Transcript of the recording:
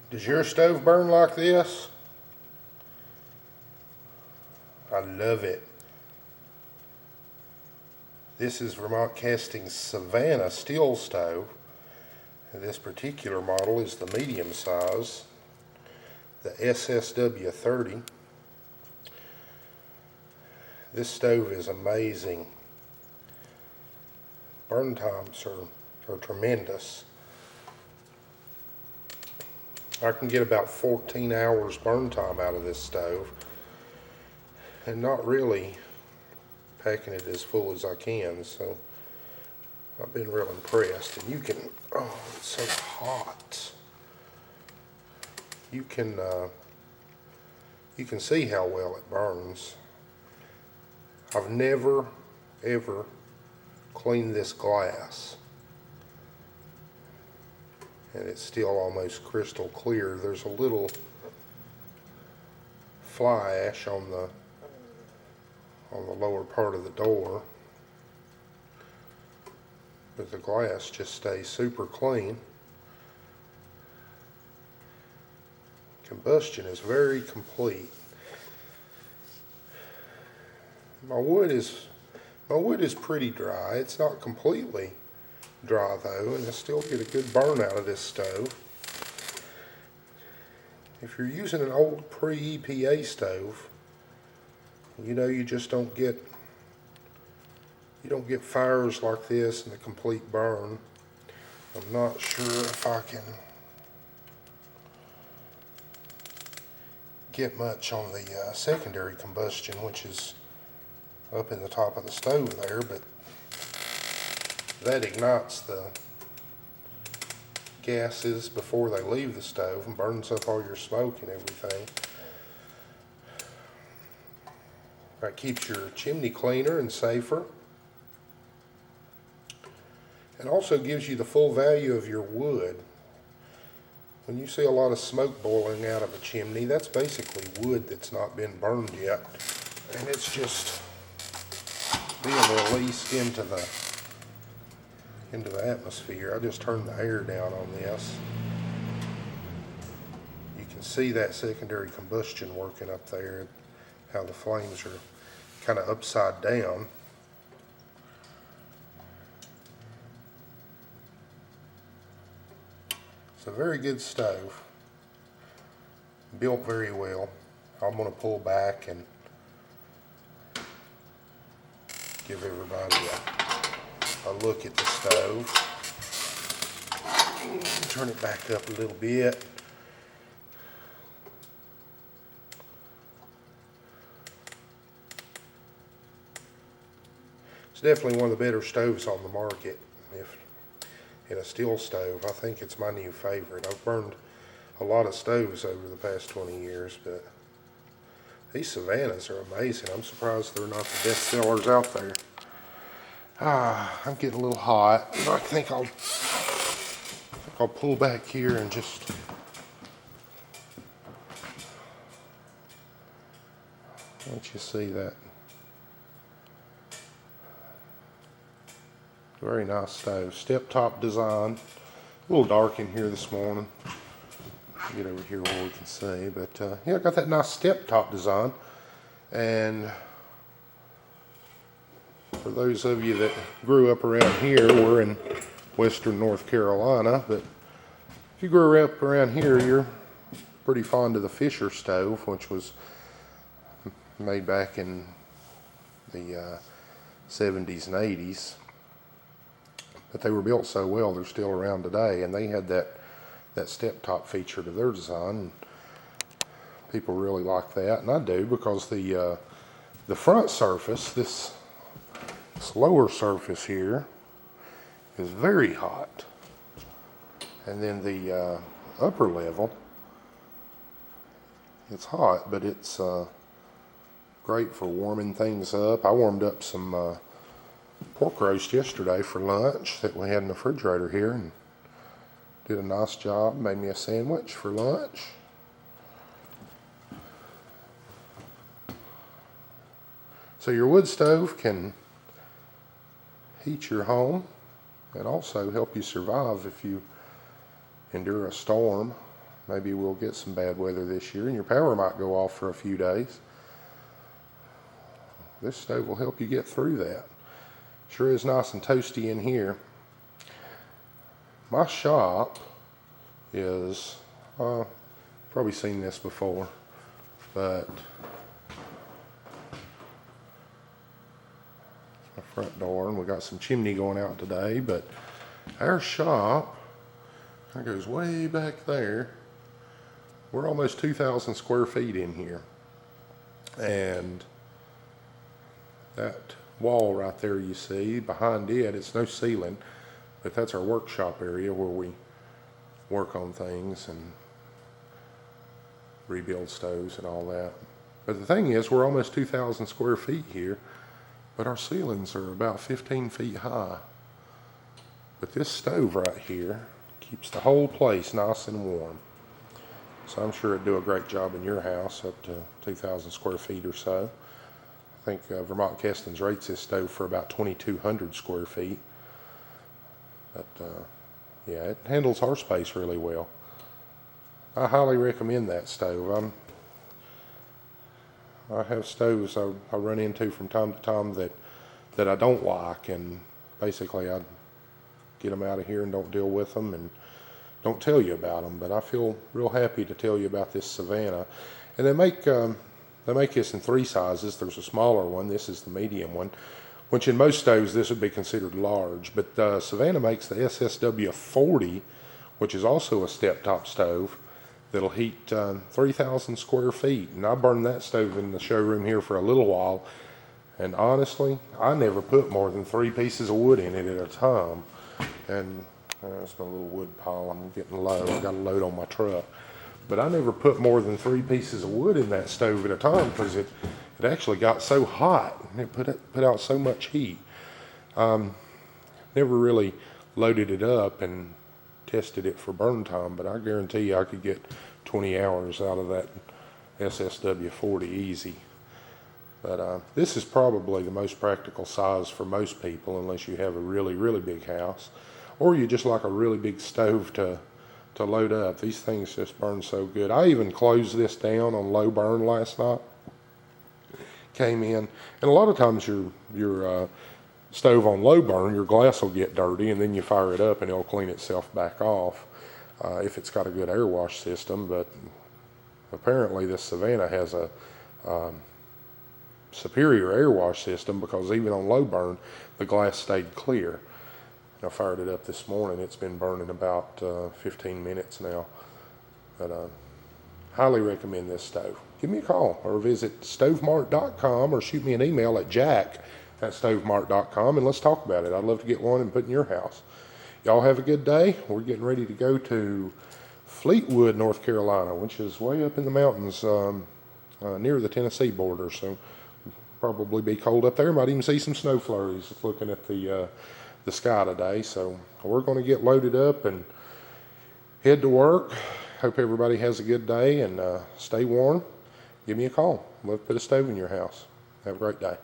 Does your stove burn like this? I love it. This is Vermont Castings Savanna steel stove. And this particular model is the medium size, the SSW30. This stove is amazing. Burn times are tremendous. I can get about 14 hours burn time out of this stove, and not really packing it as full as I can, so I've been real impressed. And you can, oh, it's so hot. You can see how well it burns. I've never ever cleaned this glass, and it's still almost crystal clear. There's a little fly ash on the lower part of the door, but the glass just stays super clean. Combustion is very complete. My wood is pretty dry. It's not completely dry though, and I still get a good burn out of this stove. If you're using an old pre-EPA stove, you know, you just don't get fires like this and a complete burn. I'm not sure if I can get much on the secondary combustion, which is up in the top of the stove there, but that ignites the gases before they leave the stove and burns up all your smoke and everything. That keeps your chimney cleaner and safer, and also gives you the full value of your wood. When you see a lot of smoke boiling out of a chimney, that's basically wood that's not been burned yet, and it's just being released into the atmosphere. I just turned the air down on this. You can see that secondary combustion working up there, how the flames are kind of upside down. It's a very good stove, built very well. I'm going to pull back and give everybody a look at the stove. Turn it back up a little bit. It's definitely one of the better stoves on the market. If in a steel stove, I think it's my new favorite. I've burned a lot of stoves over the past 20 years, but these Savannas are amazing. I'm surprised they're not the best sellers out there. I'm getting a little hot. I think I'll pull back here and just let you see that. Very nice stove. Step top design. A little dark in here this morning. Get over here where we can see, but yeah, I got that nice step top design. And for those of you that grew up around here, we're in western North Carolina, but if you grew up around here, you're pretty fond of the Fisher stove, which was made back in the 70s and 80s. But they were built so well, they're still around today, and they had that step top feature to their design, and people really like that, and I do, because the front surface, this lower surface here, is very hot, and then the upper level, it's hot, but it's great for warming things up. I warmed up some pork roast yesterday for lunch that we had in the refrigerator here, and did a nice job. Made me a sandwich for lunch. So your wood stove can heat your home and also help you survive if you endure a storm. maybe we'll get some bad weather this year and your power might go off for a few days. This stove will help you get through that. Sure is nice and toasty in here. My shop is, probably seen this before, but my front door, and we got some chimney going out today, but our shop, that goes way back there. We're almost 2,000 square feet in here. And that wall right there you see, behind it, it's no ceiling, but that's our workshop area where we work on things and rebuild stoves and all that. But the thing is, we're almost 2,000 square feet here, but our ceilings are about 15 feet high. But this stove right here keeps the whole place nice and warm. So I'm sure it'd do a great job in your house up to 2,000 square feet or so. I think Vermont Castings rates this stove for about 2,200 square feet. But yeah, it handles our space really well. I highly recommend that stove. I have stoves I run into from time to time that I don't like, and basically I get them out of here and don't deal with them and don't tell you about them. But I feel real happy to tell you about this Savanna. And they make this in 3 sizes. There's a smaller one. This is the medium one, which in most stoves this would be considered large. But Savanna makes the SSW30, which is also a step-top stove that'll heat 3,000 square feet. And I burned that stove in the showroom here for a little while. And honestly, I never put more than 3 pieces of wood in it at a time. And that's my little wood pile. I'm getting low. I got a load on my truck. But I never put more than 3 pieces of wood in that stove at a time because it actually got so hot and it put out so much heat. Never really loaded it up and tested it for burn time, but I guarantee you I could get 20 hours out of that SSW40 easy. But this is probably the most practical size for most people, unless you have a really, really big house, or you just like a really big stove to load up. These things just burn so good. I even closed this down on low burn last night. Came in, and a lot of times your stove on low burn, your glass will get dirty, and then you fire it up and it'll clean itself back off if it's got a good air wash system. But apparently this Savanna has a superior air wash system, because even on low burn the glass stayed clear. I fired it up this morning. It's been burning about 15 minutes now. But highly recommend this stove. Give me a call or visit stovemart.com or shoot me an email at jack@stovemart.com and let's talk about it. I'd love to get one and put in your house. Y'all have a good day. We're getting ready to go to Fleetwood, North Carolina, which is way up in the mountains near the Tennessee border. So probably be cold up there. Might even see some snow flurries looking at the sky today. So we're going to get loaded up and head to work. Hope everybody has a good day and stay warm. Give me a call. Love to put a stove in your house. Have a great day.